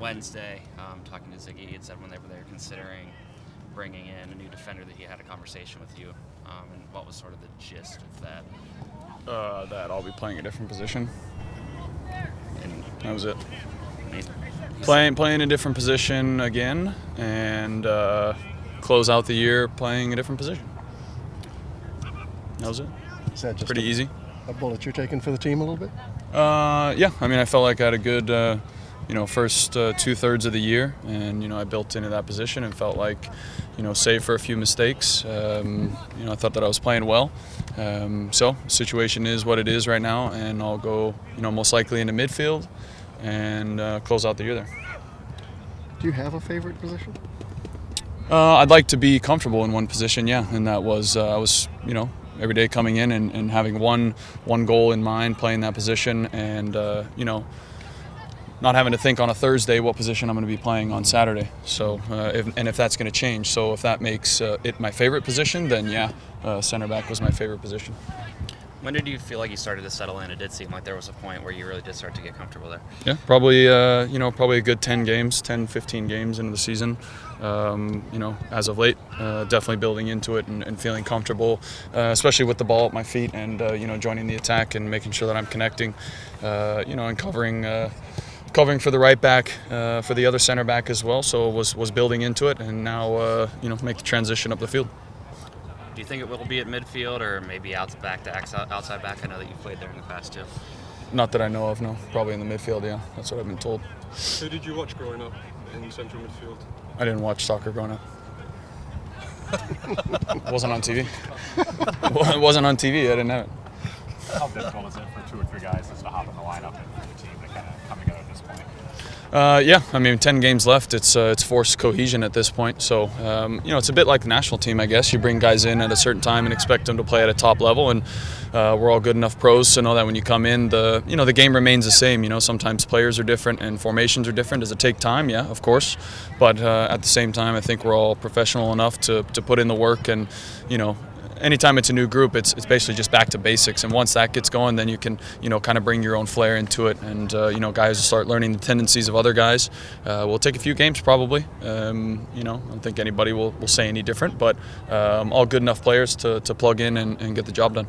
Wednesday, talking to Ziggy, he had said when they were considering bringing in a new defender that he had a conversation with you. And what was sort of the gist of that? That I'll be playing a different position. And That was it. he Playing a different position again, and close out the year playing a different position. That was it. Is that just Pretty easy. a bullet you're taking for the team a little bit? Yeah, I mean, I felt like I had a good, first 2/3 of the year, and I built into that position and felt like, save for a few mistakes, I thought that I was playing well. So situation is what it is right now, and I'll go, most likely into midfield and close out the year there. Do you have a favorite position? I'd like to be comfortable in one position, yeah, and that was I was, every day coming in and having one goal in mind, playing that position, and not having to think on a Thursday what position I'm going to be playing on Saturday. So if that's going to change, so if that makes it my favorite position, then yeah, center back was my favorite position. When did you feel like you started to settle in? It did seem like there was a point where you really did start to get comfortable there. Yeah, probably probably a good 10 games, 10, 15 games into the season. As of late, definitely building into it and feeling comfortable, especially with the ball at my feet and, joining the attack and making sure that I'm connecting, and covering for the right back, for the other center back as well. So was building into it, and now, make the transition up the field. Do you think it will be at midfield or maybe outside back? I know that you've played there in the past too. Not that I know of, no. Probably in the midfield, yeah. That's what I've been told. Who did you watch growing up in central midfield? I didn't watch soccer growing up. It wasn't on TV. It wasn't on TV. I didn't know it. How difficult is it for 2 or 3 guys just to hop in the lineup and for the team to kind of come together at this point? Yeah, I mean, 10 games left. It's forced cohesion at this point. So, it's a bit like the national team, I guess. You bring guys in at a certain time and expect them to play at a top level, and we're all good enough pros to know that when you come in, the game remains the same. Sometimes players are different and formations are different. Does it take time? Yeah, of course. But at the same time, I think we're all professional enough to put in the work, and anytime it's a new group, it's basically just back to basics. And once that gets going, then you can, kind of bring your own flair into it. And, guys will start learning the tendencies of other guys. We'll take a few games probably. I don't think anybody will say any different, but all good enough players to plug in and get the job done.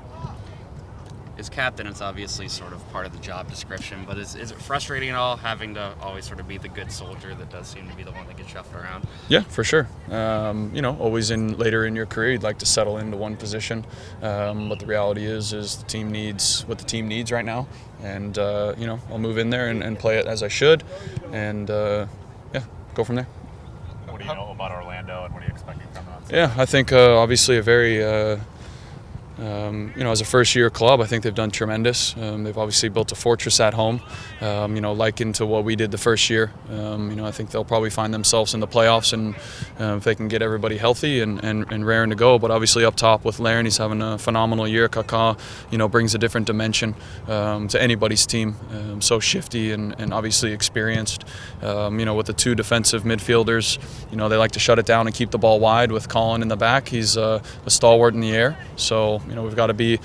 As captain, it's obviously sort of part of the job description, but is it frustrating at all having to always sort of be the good soldier that does seem to be the one that gets shuffled around? Yeah, for sure. Always later in your career, you'd like to settle into one position, but the reality is the team needs what the team needs right now, and I'll move in there and play it as I should, and go from there. What do you know about Orlando, and what are you expecting from them? Yeah, I think obviously a very as a first-year club, I think they've done tremendous. They've obviously built a fortress at home, likened to what we did the first year. I think they'll probably find themselves in the playoffs, and if they can get everybody healthy and raring to go. But obviously up top with Laren, he's having a phenomenal year. Kaká, brings a different dimension to anybody's team. So shifty and obviously experienced. With the 2 defensive midfielders, they like to shut it down and keep the ball wide. With Colin in the back, he's a stalwart in the air. So we've got to be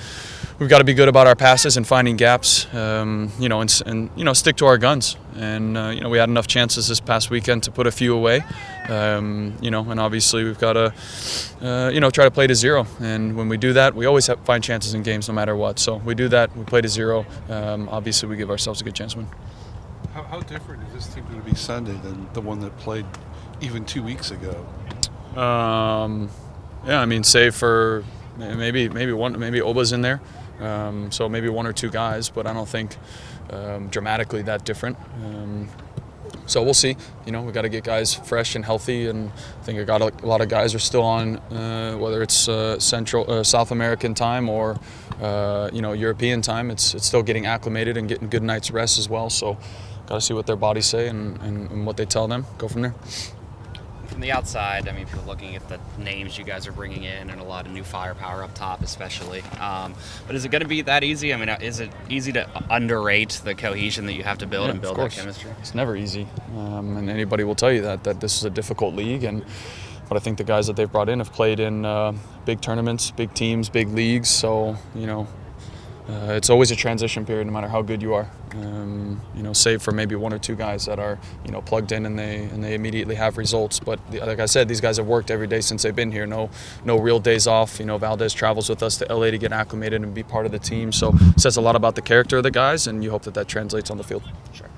good about our passes and finding gaps, and stick to our guns. And we had enough chances this past weekend to put a few away, and obviously we've got to try to play to 0. And when we do that, we always find chances in games no matter what. So we do that, we play to 0. Obviously we give ourselves a good chance to win. How different is this team going to be Sunday than the one that played even 2 weeks ago? Save for maybe Oba's in there, so maybe 1 or 2 guys, but I don't think dramatically that different. So we'll see. We've got to get guys fresh and healthy, and I think a lot of guys are still on, whether it's South American time or European time. It's still getting acclimated and getting good night's rest as well. So got to see what their bodies say and what they tell them. Go from there. From the outside, if you're looking at the names you guys are bringing in and a lot of new firepower up top especially, but is it going to be that easy? Is it easy to underrate the cohesion that you have to build and build that chemistry? It's never easy, and anybody will tell you that this is a difficult league, but I think the guys that they've brought in have played in big tournaments, big teams, big leagues, so it's always a transition period, no matter how good you are. Save for maybe one or two guys that are, plugged in and they immediately have results. But like I said, these guys have worked every day since they've been here. No real days off. Valdez travels with us to LA to get acclimated and be part of the team. So it says a lot about the character of the guys, and you hope that translates on the field. Sure.